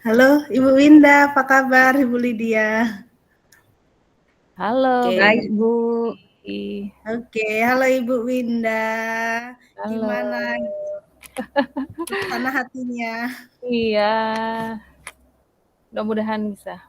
Halo Ibu Winda, apa kabar Ibu Lydia? Halo, Oke, baik Bu. oke, halo Ibu Winda. Halo. Gimana suasana hatinya? Iya, mudah-mudahan bisa.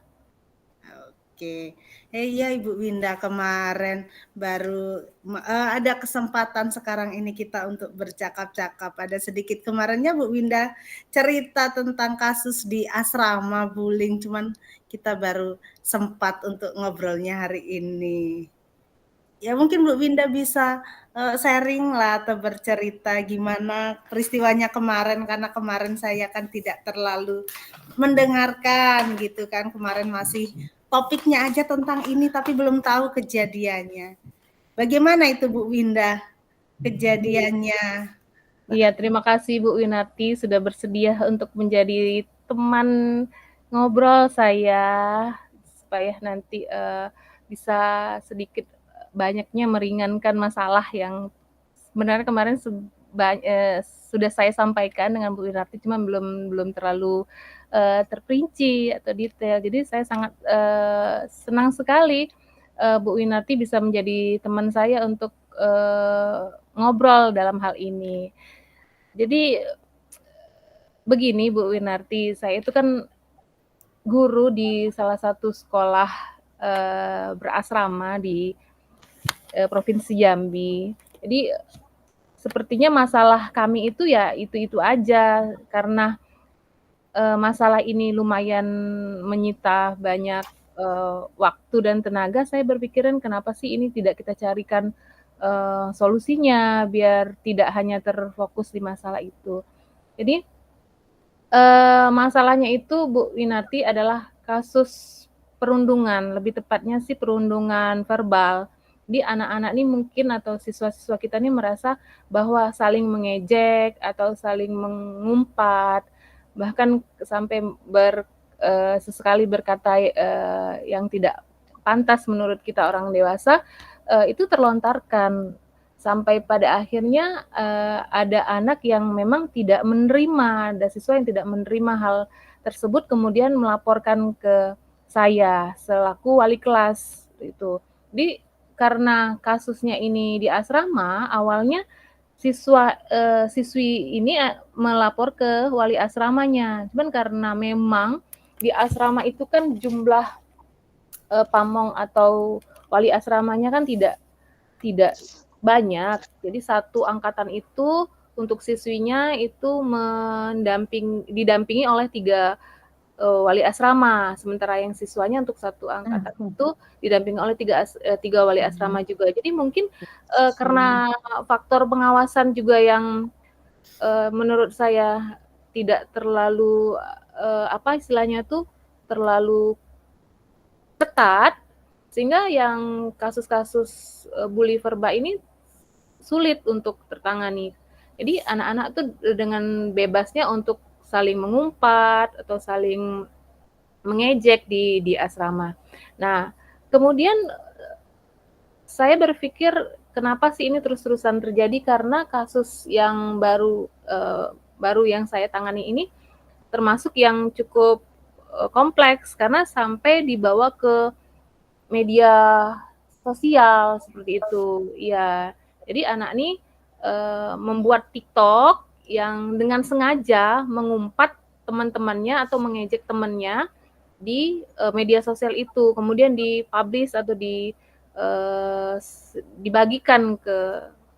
Oke, iya Ibu Winda kemarin baru ada kesempatan sekarang ini kita untuk bercakap-cakap. Ada sedikit kemarinnya Bu Winda cerita tentang kasus di asrama bullying, cuman kita baru sempat untuk ngobrolnya hari ini. Ya mungkin Bu Winda bisa sharing lah atau bercerita gimana peristiwanya kemarin karena kemarin saya kan tidak terlalu mendengarkan gitu kan kemarin masih topiknya aja tentang ini tapi belum tahu kejadiannya. Bagaimana itu Bu Winda kejadiannya? Iya, terima kasih Bu Winarti sudah bersedia untuk menjadi teman ngobrol saya supaya nanti bisa sedikit banyaknya meringankan masalah yang sebenarnya kemarin sudah saya sampaikan dengan Bu Winarti, cuma belum terlalu terperinci atau detail. Jadi saya sangat senang sekali Bu Winarti bisa menjadi teman saya untuk ngobrol dalam hal ini. Jadi begini Bu Winarti, saya itu kan guru di salah satu sekolah berasrama di Provinsi Jambi. Jadi sepertinya masalah kami itu ya itu-itu aja, karena masalah ini lumayan menyita banyak waktu dan tenaga. Saya berpikiran kenapa sih ini tidak kita carikan solusinya biar tidak hanya terfokus di masalah itu. Jadi masalahnya itu Bu Winarti adalah kasus perundungan, lebih tepatnya sih perundungan verbal. Jadi anak-anak ini mungkin atau siswa-siswa kita ini merasa bahwa saling mengejek atau saling mengumpat, bahkan sampai sesekali berkata yang tidak pantas menurut kita orang dewasa, itu terlontarkan. Sampai pada akhirnya ada anak yang memang tidak menerima, ada siswa yang tidak menerima hal tersebut kemudian melaporkan ke saya selaku wali kelas itu. Jadi karena kasusnya ini di asrama, awalnya siswi ini melapor ke wali asramanya. Cuman karena memang di asrama itu kan jumlah pamong atau wali asramanya kan tidak banyak. Jadi satu angkatan itu untuk siswinya itu didampingi oleh 3 wali asrama, sementara yang siswanya untuk satu angkatan itu didampingi oleh 3 wali asrama juga. Jadi mungkin karena faktor pengawasan juga yang menurut saya tidak terlalu apa istilahnya tuh terlalu ketat, sehingga yang kasus-kasus bully verbal ini sulit untuk tertangani. Jadi anak-anak tuh dengan bebasnya untuk saling mengumpat atau saling mengejek di asrama. Nah, kemudian saya berpikir kenapa sih ini terus-terusan terjadi, karena kasus yang baru yang saya tangani ini termasuk yang cukup kompleks karena sampai dibawa ke media sosial seperti itu. Iya. Jadi anak nih membuat TikTok yang dengan sengaja mengumpat teman-temannya atau mengejek temannya di media sosial itu, kemudian dipublish atau dibagikan ke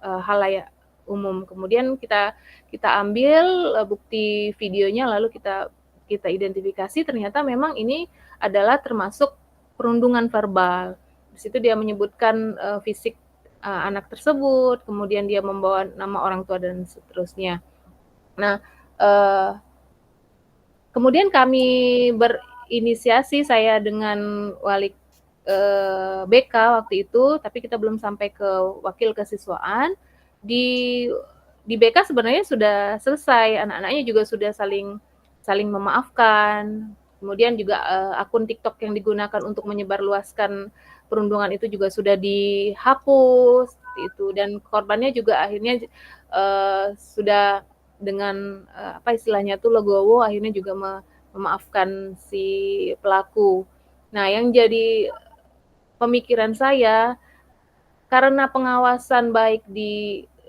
halayak umum. Kemudian kita ambil bukti videonya, lalu kita identifikasi ternyata memang ini adalah termasuk perundungan verbal. Di situ dia menyebutkan fisik anak tersebut, kemudian dia membawa nama orang tua dan seterusnya. Nah, kemudian kami berinisiasi, saya dengan wali BK waktu itu, tapi kita belum sampai ke wakil kesiswaan. Di BK sebenarnya sudah selesai, anak-anaknya juga sudah saling memaafkan. Kemudian juga akun TikTok yang digunakan untuk menyebarluaskan perundungan itu juga sudah dihapus itu, dan korbannya juga akhirnya sudah dengan apa istilahnya tuh legowo akhirnya juga memaafkan si pelaku. Nah, yang jadi pemikiran saya, karena pengawasan baik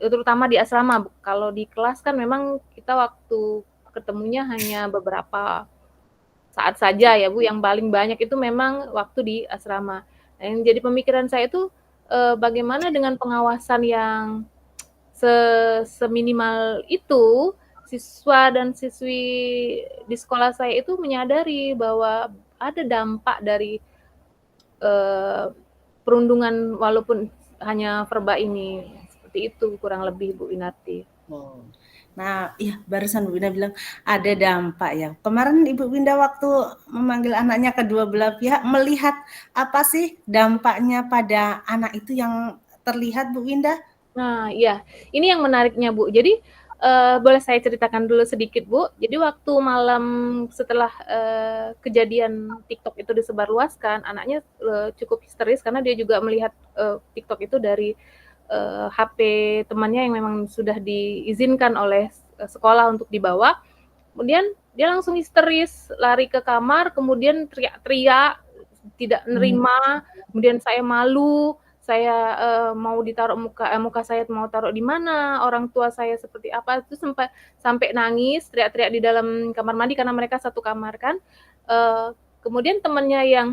terutama di asrama, kalau di kelas kan memang kita waktu ketemunya hanya beberapa saat saja ya Bu, yang paling banyak itu memang waktu di asrama. Nah, yang jadi pemikiran saya itu bagaimana dengan pengawasan yang seminimal itu, siswa dan siswi di sekolah saya itu menyadari bahwa ada dampak dari eh, perundungan walaupun hanya verba ini. Seperti itu kurang lebih Bu Winarti. Oh. Nah, iya barusan Bu Winda bilang ada dampak ya. Kemarin Ibu Winda waktu memanggil anaknya kedua belah pihak melihat apa sih dampaknya pada anak itu yang terlihat Bu Winda? Nah, iya. Ini yang menariknya, Bu. Jadi, boleh saya ceritakan dulu sedikit, Bu. Jadi waktu malam setelah, kejadian TikTok itu disebarluaskan, anaknya, cukup histeris karena dia juga melihat, TikTok itu dari, HP temannya yang memang sudah diizinkan oleh, sekolah untuk dibawa. Kemudian dia langsung histeris, lari ke kamar, kemudian teriak-teriak, tidak nerima, kemudian saya malu, saya mau ditaruh muka saya mau taruh di mana, orang tua saya seperti apa, itu sampai sampai nangis, teriak-teriak di dalam kamar mandi karena mereka satu kamar kan. Kemudian temannya yang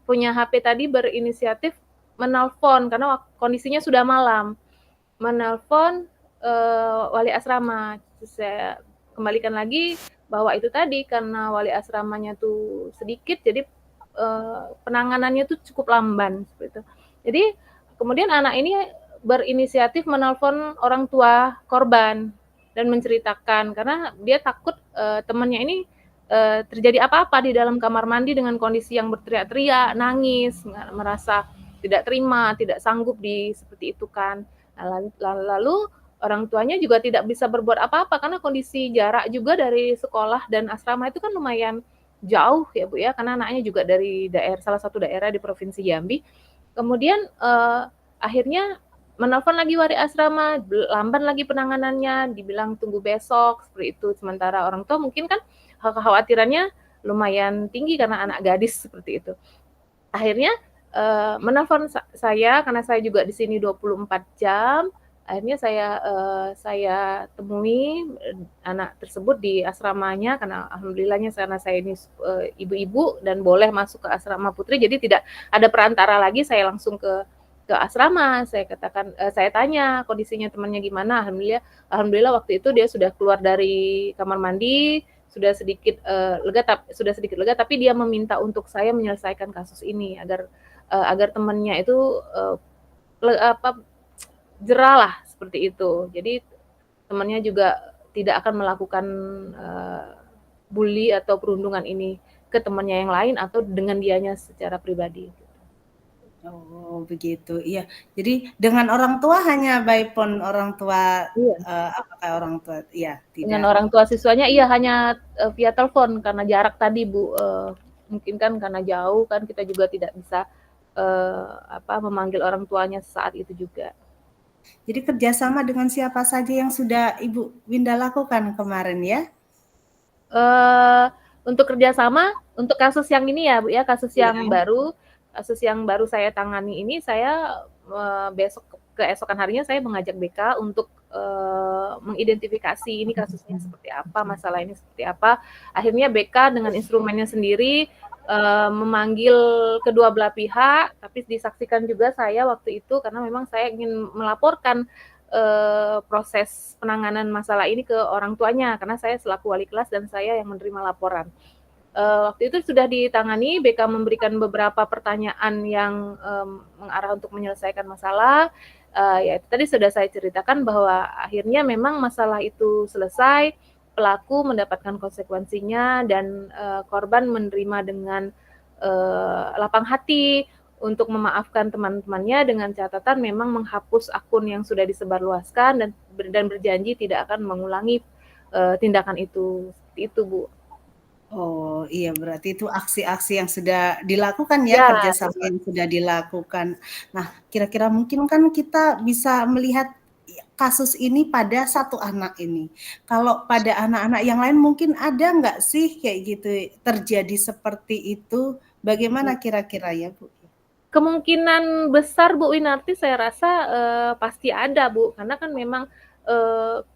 punya HP tadi berinisiatif menelpon karena kondisinya sudah malam, menelpon wali asrama. Terus saya kembalikan lagi bahwa itu tadi karena wali asramanya tuh sedikit, jadi penanganannya tuh cukup lamban seperti itu. Jadi kemudian anak ini berinisiatif menelpon orang tua korban dan menceritakan karena dia takut temannya ini terjadi apa-apa di dalam kamar mandi dengan kondisi yang berteriak-teriak, nangis, merasa tidak terima, tidak sanggup di seperti itu kan. Nah, lalu orang tuanya juga tidak bisa berbuat apa-apa karena kondisi jarak juga dari sekolah dan asrama itu kan lumayan jauh ya Bu ya, karena anaknya juga dari salah satu daerah di Provinsi Jambi. Kemudian akhirnya menelpon lagi wali asrama, lamban lagi penanganannya, dibilang tunggu besok seperti itu. Sementara orang tua mungkin kan kekhawatirannya lumayan tinggi karena anak gadis seperti itu. Akhirnya menelpon saya karena saya juga di sini 24 jam. Akhirnya saya temui anak tersebut di asramanya karena alhamdulillahnya karena saya ini ibu-ibu dan boleh masuk ke asrama putri, jadi tidak ada perantara lagi. Saya langsung ke asrama, saya katakan saya tanya kondisinya temannya gimana. Alhamdulillah waktu itu dia sudah keluar dari kamar mandi, sudah sedikit lega, tapi dia meminta untuk saya menyelesaikan kasus ini agar temannya itu jerah lah seperti itu. Jadi temannya juga tidak akan melakukan bully atau perundungan ini ke temannya yang lain atau dengan dianya secara pribadi. Oh, begitu. Iya. Jadi dengan orang tua hanya by phone orang tua Iya. apakah orang tua iya, Dengan tidak. orang tua siswanya iya hanya via telepon karena jarak tadi Bu. Mungkin kan karena jauh kan kita juga tidak bisa memanggil orang tuanya saat itu juga. Jadi kerjasama dengan siapa saja yang sudah Ibu Winda lakukan kemarin ya? Untuk kerjasama, untuk kasus yang ini ya Bu ya, Iya. kasus yang baru saya tangani ini, saya keesokan harinya saya mengajak BK untuk mengidentifikasi ini kasusnya seperti apa, masalah ini seperti apa. Akhirnya BK dengan instrumennya sendiri memanggil kedua belah pihak, tapi disaksikan juga saya waktu itu karena memang saya ingin melaporkan proses penanganan masalah ini ke orang tuanya karena saya selaku wali kelas dan saya yang menerima laporan. Waktu itu sudah ditangani, BK memberikan beberapa pertanyaan yang mengarah untuk menyelesaikan masalah. Ya itu tadi sudah saya ceritakan bahwa akhirnya memang masalah itu selesai, pelaku mendapatkan konsekuensinya dan korban menerima dengan lapang hati untuk memaafkan teman-temannya dengan catatan memang menghapus akun yang sudah disebarluaskan dan berjanji tidak akan mengulangi tindakan itu. Seperti itu, Bu. Oh, iya berarti itu aksi-aksi yang sudah dilakukan ya, Ya, kerjasama yang sudah dilakukan. Nah, kira-kira mungkin kan kita bisa melihat kasus ini pada satu anak ini. Kalau pada anak-anak yang lain mungkin ada nggak sih kayak gitu terjadi seperti itu? Bagaimana kira-kira ya, Bu? Kemungkinan besar Bu Winarti saya rasa pasti ada Bu, karena kan memang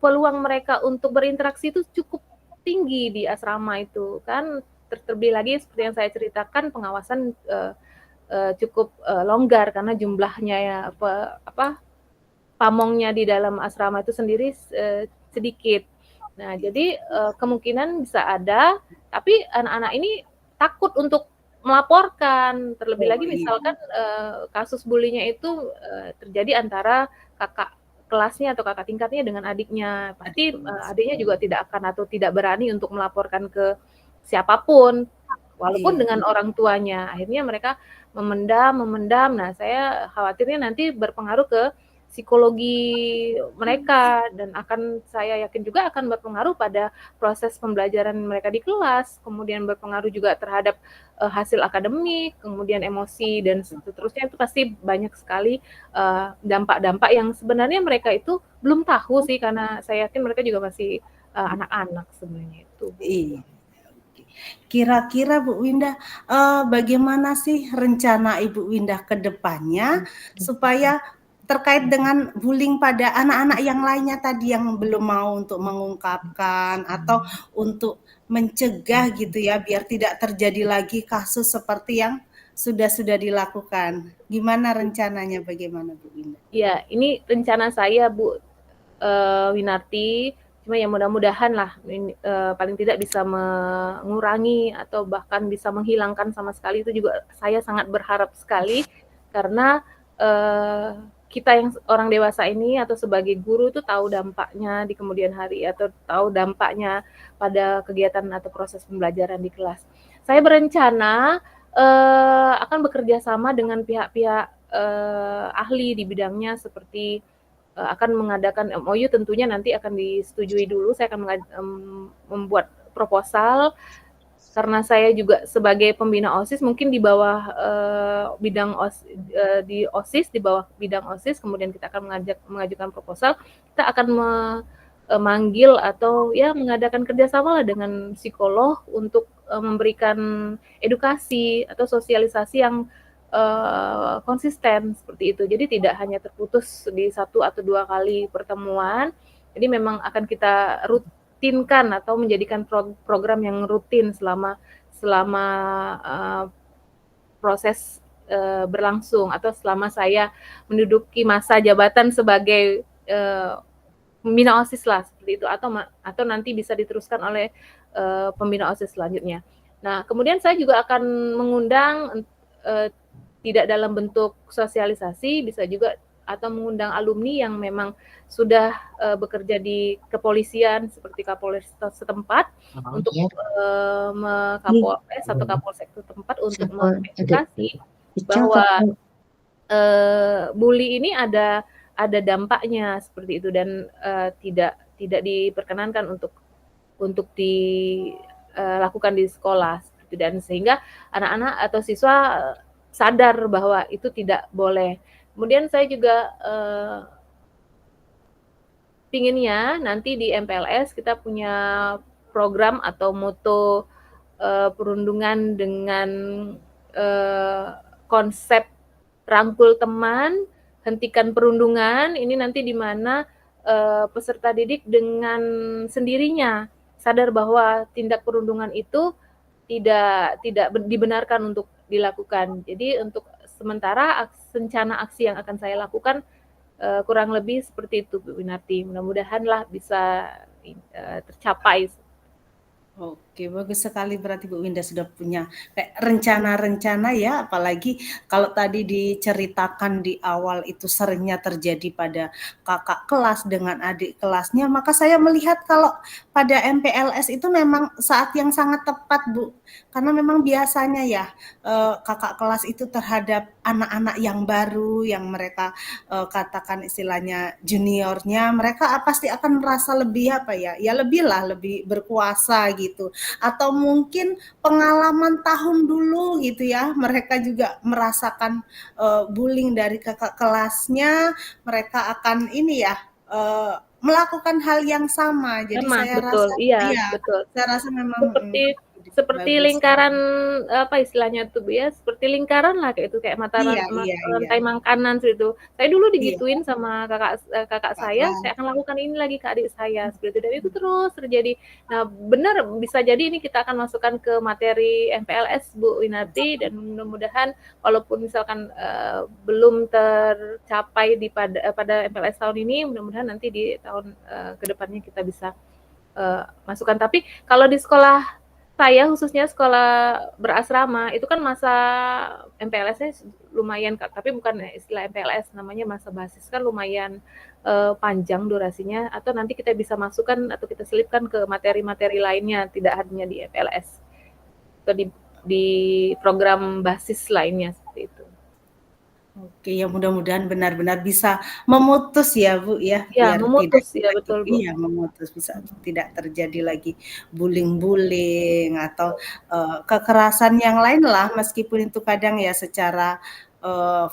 peluang mereka untuk berinteraksi itu cukup tinggi di asrama itu kan. Terlebih lagi seperti yang saya ceritakan, pengawasan cukup longgar karena jumlahnya ya pamongnya di dalam asrama itu sendiri sedikit. Nah, jadi kemungkinan bisa ada, tapi anak-anak ini takut untuk melaporkan. Terlebih lagi misalkan kasus bulinya itu terjadi antara kakak kelasnya atau kakak tingkatnya dengan adiknya. Pasti adiknya juga tidak akan atau tidak berani untuk melaporkan ke siapapun, walaupun dengan orang tuanya. Akhirnya mereka memendam. Nah, saya khawatirnya nanti berpengaruh ke psikologi mereka, dan saya yakin juga akan berpengaruh pada proses pembelajaran mereka di kelas, kemudian berpengaruh juga terhadap hasil akademik, kemudian emosi dan seterusnya. Itu pasti banyak sekali dampak-dampak yang sebenarnya mereka itu belum tahu sih, karena saya yakin mereka juga masih anak-anak sebenarnya itu. Iya. Kira-kira Bu Windah, bagaimana sih rencana Ibu Windah ke depannya supaya terkait dengan bullying pada anak-anak yang lainnya tadi yang belum mau untuk mengungkapkan atau untuk mencegah gitu ya, biar tidak terjadi lagi kasus seperti yang sudah dilakukan. Gimana rencananya, bagaimana Bu Windah? Ya, ini rencana saya Bu Winarti. Cuma ya mudah-mudahan lah paling tidak bisa mengurangi atau bahkan bisa menghilangkan sama sekali. Itu juga saya sangat berharap sekali, karena kita yang orang dewasa ini atau sebagai guru itu tahu dampaknya di kemudian hari, atau tahu dampaknya pada kegiatan atau proses pembelajaran di kelas. Saya berencana akan bekerja sama dengan pihak-pihak ahli di bidangnya, seperti akan mengadakan MOU, tentunya nanti akan disetujui dulu. Saya akan membuat proposal, karena saya juga sebagai pembina OSIS, mungkin di bawah bidang di OSIS, di bawah bidang OSIS, kemudian kita akan mengajukan proposal. Kita akan memanggil atau ya mengadakan kerjasama lah dengan psikolog untuk memberikan edukasi atau sosialisasi yang konsisten seperti itu. Jadi tidak hanya terputus di 1 atau 2 kali pertemuan. Jadi memang akan kita rutinkan atau menjadikan program yang rutin selama proses berlangsung, atau selama saya menduduki masa jabatan sebagai pembina OSIS lah, seperti itu, atau nanti bisa diteruskan oleh pembina OSIS selanjutnya. Nah, kemudian saya juga akan mengundang tidak dalam bentuk sosialisasi, bisa juga atau mengundang alumni yang memang sudah bekerja di kepolisian seperti Kapolres setempat untuk Kapolres atau Kapolsek setempat untuk mengedukasi bahwa bully ini ada dampaknya seperti itu, dan tidak diperkenankan untuk dilakukan di sekolah, dan sehingga anak-anak atau siswa sadar bahwa itu tidak boleh. Kemudian saya juga pinginnya nanti di MPLS kita punya program atau moto perundungan dengan konsep rangkul teman, hentikan perundungan. Ini nanti di mana peserta didik dengan sendirinya sadar bahwa tindak perundungan itu tidak dibenarkan untuk dilakukan. Jadi untuk sementara rencana aksi yang akan saya lakukan kurang lebih seperti itu Bu Winarti. Mudah-mudahan lah bisa tercapai. Oke, bagus sekali, berarti Bu Windah sudah punya kayak rencana-rencana ya, apalagi kalau tadi diceritakan di awal itu seringnya terjadi pada kakak kelas dengan adik kelasnya, maka saya melihat kalau pada MPLS itu memang saat yang sangat tepat Bu, karena memang biasanya ya kakak kelas itu terhadap anak-anak yang baru yang mereka katakan istilahnya juniornya, mereka pasti akan merasa lebih lebih berkuasa gitu, atau mungkin pengalaman tahun dulu gitu ya, mereka juga merasakan bullying dari kakak kelasnya, mereka akan melakukan hal yang sama. Jadi Sama, saya betul. rasa Iya, iya, betul. saya rasa memang, Seperti seperti bagus. lingkaran, apa istilahnya tuh, Bu, ya, seperti lingkaran lah kayak itu, kayak Iya iya iya. rantai makanan seperti itu. Saya dulu Iya, digituin sama kakak saya Kakak. akan lakukan ini lagi ke adik saya, seperti itu, dan itu terus terjadi. Nah, benar bisa jadi ini kita akan masukkan ke materi MPLS, Bu Winarti, dan mudah-mudahan walaupun misalkan, belum tercapai pada MPLS tahun ini, mudah-mudahan nanti di tahun, ke depannya kita bisa masukkan. Tapi kalau di sekolah saya khususnya sekolah berasrama itu kan masa MPLS-nya lumayan Kak, tapi bukan istilah MPLS namanya masa basis kan lumayan panjang durasinya atau nanti kita bisa masukkan atau kita selipkan ke materi-materi lainnya tidak hanya di MPLS atau di program basis lainnya seperti itu. Oke, ya mudah-mudahan benar-benar bisa memutus ya, Bu, ya, Ya, biar tidak memutus ya lagi betul Bu. iya, memutus, bisa tidak terjadi lagi bullying-bullying atau, kekerasan yang lain lah, meskipun itu kadang ya secara,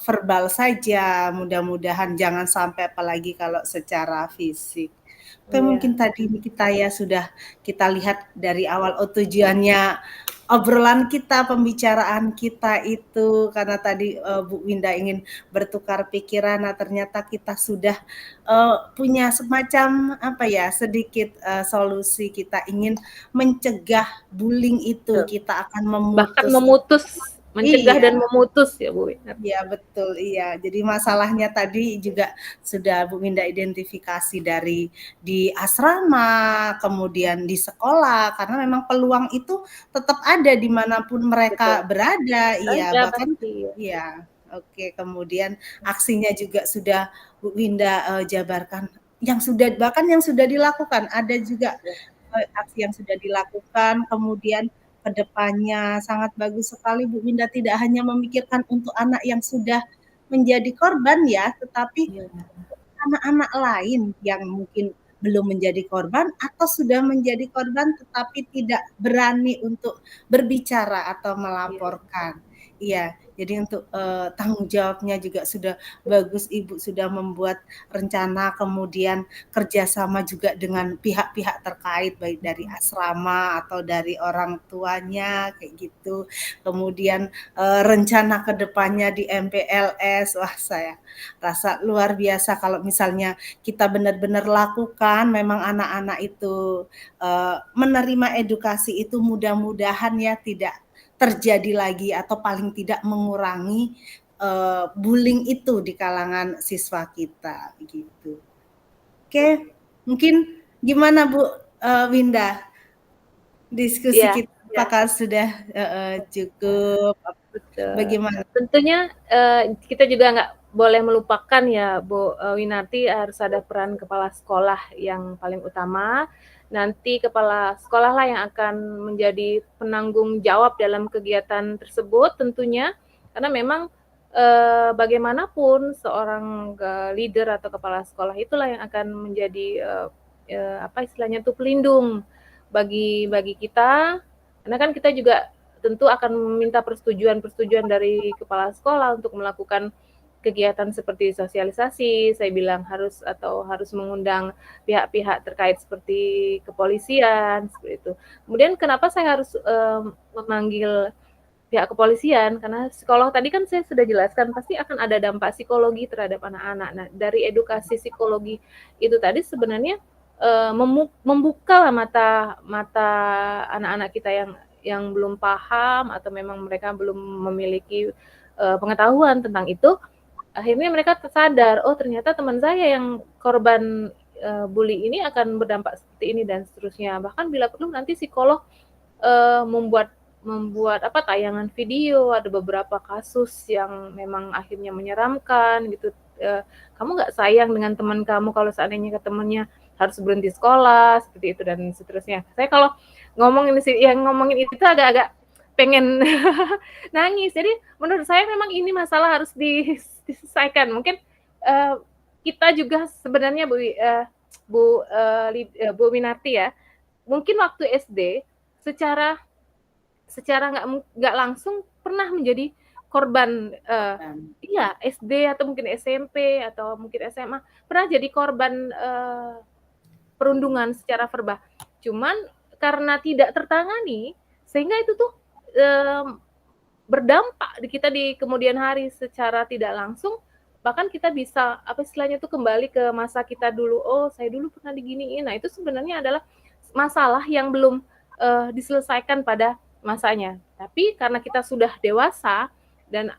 verbal saja, mudah-mudahan jangan sampai apalagi kalau secara fisik. Oke, Iya, mungkin tadi kita ya sudah kita lihat dari awal, tujuannya obrolan kita, pembicaraan kita itu karena tadi Bu Winda ingin bertukar pikiran, nah ternyata kita sudah punya semacam apa ya sedikit solusi kita ingin mencegah bullying itu, betul. kita akan Bahkan memutus. memutus, mencegah Iya, dan memutus ya Bu. iya betul, iya. Jadi masalahnya tadi juga sudah Bu Winda identifikasi dari di asrama, kemudian di sekolah, karena memang peluang itu tetap ada dimanapun mereka Betul. berada, iya. Ada Bahkan pasti ya. iya, oke. Kemudian aksinya juga sudah Bu Winda jabarkan, yang sudah bahkan yang sudah dilakukan, ada juga aksi yang sudah dilakukan, kemudian ke depannya sangat bagus sekali Bu Winda tidak hanya memikirkan untuk anak yang sudah menjadi korban ya, tetapi Iya, anak-anak lain yang mungkin belum menjadi korban atau sudah menjadi korban tetapi tidak berani untuk berbicara atau iya. melaporkan. Iya, jadi untuk tanggung jawabnya juga sudah bagus, Ibu sudah membuat rencana, kemudian kerjasama juga dengan pihak-pihak terkait, baik dari asrama atau dari orang tuanya, kayak gitu. Kemudian rencana ke depannya di MPLS, wah saya rasa luar biasa kalau misalnya kita benar-benar lakukan, memang anak-anak itu menerima edukasi itu mudah-mudahan ya tidak terjadi lagi atau paling tidak mengurangi bullying itu di kalangan siswa kita gitu. Oke, mungkin gimana Bu Winda? Diskusi Iya, kita iya, apakah sudah cukup? betul. Bagaimana? Tentunya, kita juga nggak boleh melupakan ya, Bu, Winarti harus ada peran kepala sekolah yang paling utama. Nanti kepala sekolah lah yang akan menjadi penanggung jawab dalam kegiatan tersebut tentunya, karena memang, bagaimanapun seorang, leader atau kepala sekolah itulah yang akan menjadi, apa istilahnya tuh, pelindung bagi kita, karena kan kita juga tentu akan meminta persetujuan dari kepala sekolah untuk melakukan kegiatan seperti sosialisasi, saya bilang harus mengundang pihak-pihak terkait seperti kepolisian, seperti itu. Kemudian kenapa saya harus memanggil pihak kepolisian, karena psikolog tadi kan saya sudah jelaskan pasti akan ada dampak psikologi terhadap anak-anak. Nah, dari edukasi psikologi itu tadi sebenarnya membuka mata mata anak-anak kita yang belum paham atau memang mereka belum memiliki pengetahuan tentang itu, akhirnya mereka tersadar, oh ternyata teman saya yang korban bully ini akan berdampak seperti ini dan seterusnya. Bahkan bila perlu nanti psikolog membuat membuat apa tayangan video, ada beberapa kasus yang memang akhirnya menyeramkan gitu. Kamu nggak sayang dengan teman kamu kalau seandainya ke temannya harus berhenti sekolah seperti itu dan seterusnya. Saya kalau ngomongin itu agak-agak pengen nangis. Jadi menurut saya memang ini masalah harus diselesaikan. Mungkin kita juga sebenarnya Bu Winarti ya, mungkin waktu SD secara secara nggak langsung pernah menjadi korban Dan iya SD atau mungkin SMP atau mungkin SMA pernah jadi korban perundungan secara verbal. Cuman karena tidak tertangani sehingga itu tuh berdampak di kita di kemudian hari secara tidak langsung, bahkan kita bisa apa istilahnya tuh kembali ke masa kita dulu, oh saya dulu pernah diginiin. Nah itu sebenarnya adalah masalah yang belum diselesaikan pada masanya. Tapi karena kita sudah dewasa dan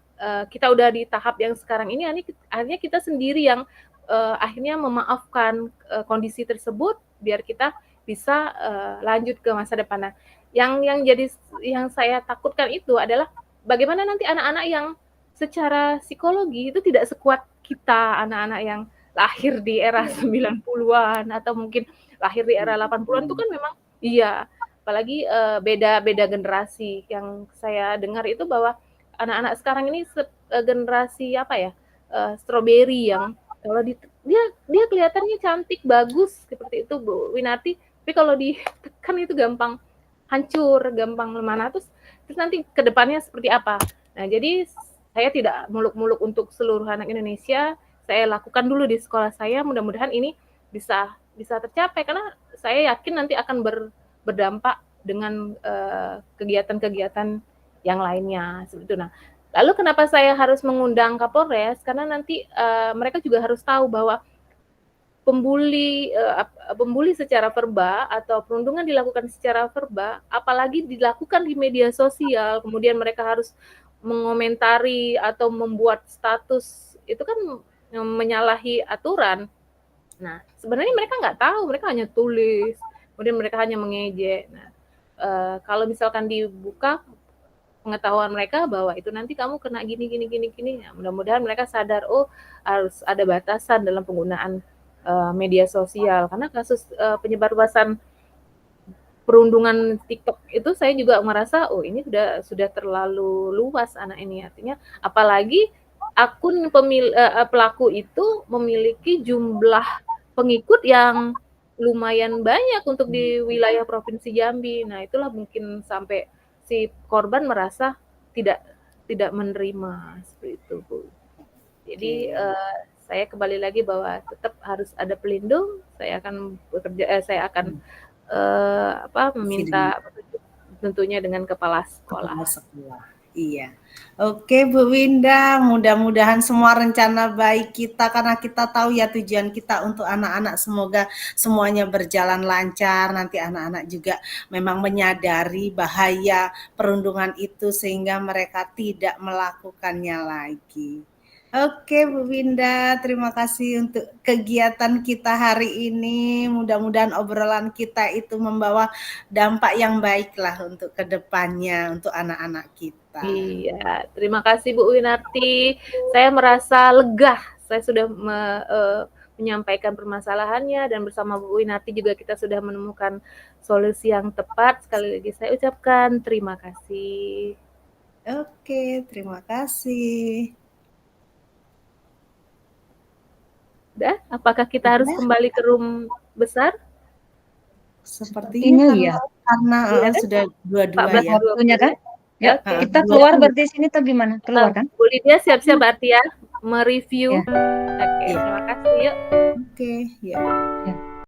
kita udah di tahap yang sekarang ini, akhirnya kita sendiri yang akhirnya memaafkan kondisi tersebut biar kita bisa lanjut ke masa depan. Nah, yang saya takutkan itu adalah bagaimana nanti anak-anak yang secara psikologi itu tidak sekuat kita, anak-anak yang lahir di era 90-an atau mungkin lahir di era 80-an itu kan memang iya, apalagi beda generasi. Yang saya dengar itu bahwa anak-anak sekarang ini generasi apa ya? Strawberry yang kalau dia kelihatannya cantik, bagus seperti itu Bu Winarti, tapi kalau ditekan itu gampang hancur, gampang lemah. Terus nanti ke depannya seperti apa? Nah, jadi saya tidak muluk-muluk untuk seluruh anak Indonesia. Saya lakukan dulu di sekolah saya. Mudah-mudahan ini bisa tercapai karena saya yakin nanti akan berdampak dengan kegiatan-kegiatan yang lainnya seperti itu. Nah, lalu kenapa saya harus mengundang Kapolres? Karena nanti mereka juga harus tahu bahwa pembuli secara verba atau perundungan dilakukan secara verba, apalagi dilakukan di media sosial, kemudian mereka harus mengomentari atau membuat status, itu kan menyalahi aturan. Nah, sebenarnya mereka nggak tahu, mereka hanya tulis, kemudian mereka hanya mengejek. Nah, kalau misalkan dibuka pengetahuan mereka bahwa itu nanti kamu kena gini, ya, mudah-mudahan mereka sadar, oh harus ada batasan dalam penggunaan media sosial, karena kasus penyebarluasan perundungan TikTok itu saya juga merasa oh ini sudah terlalu luas anak ini, artinya apalagi akun pelaku itu memiliki jumlah pengikut yang lumayan banyak untuk di wilayah Provinsi Jambi. Nah, itulah mungkin sampai si korban merasa tidak menerima seperti itu, Bu. Jadi saya kembali lagi bahwa tetap harus ada pelindung. Saya akan meminta petunjuk tentunya dengan kepala sekolah. Iya. Oke Bu Winda, mudah-mudahan semua rencana baik kita, karena kita tahu ya tujuan kita untuk anak-anak, semoga semuanya berjalan lancar. Nanti anak-anak juga memang menyadari bahaya perundungan itu sehingga mereka tidak melakukannya lagi. Oke Bu Winda, terima kasih untuk kegiatan kita hari ini. Mudah-mudahan obrolan kita itu membawa dampak yang baik lah untuk kedepannya, untuk anak-anak kita. Iya, terima kasih Bu Winarti. Saya merasa lega, saya sudah menyampaikan permasalahannya dan bersama Bu Winarti juga kita sudah menemukan solusi yang tepat. Sekali lagi saya ucapkan terima kasih. Oke, terima kasih. Udah, apakah kita harus kembali ke room besar? Sepertinya iya. Karena sudah dua-dua ya. Waktunya kan? Ya, kita keluar berarti sini atau gimana? Keluar kan? Bu Lydia siap-siap berarti ya mereview. Ya. Oke, terima kasih. Yuk. Oke, ya.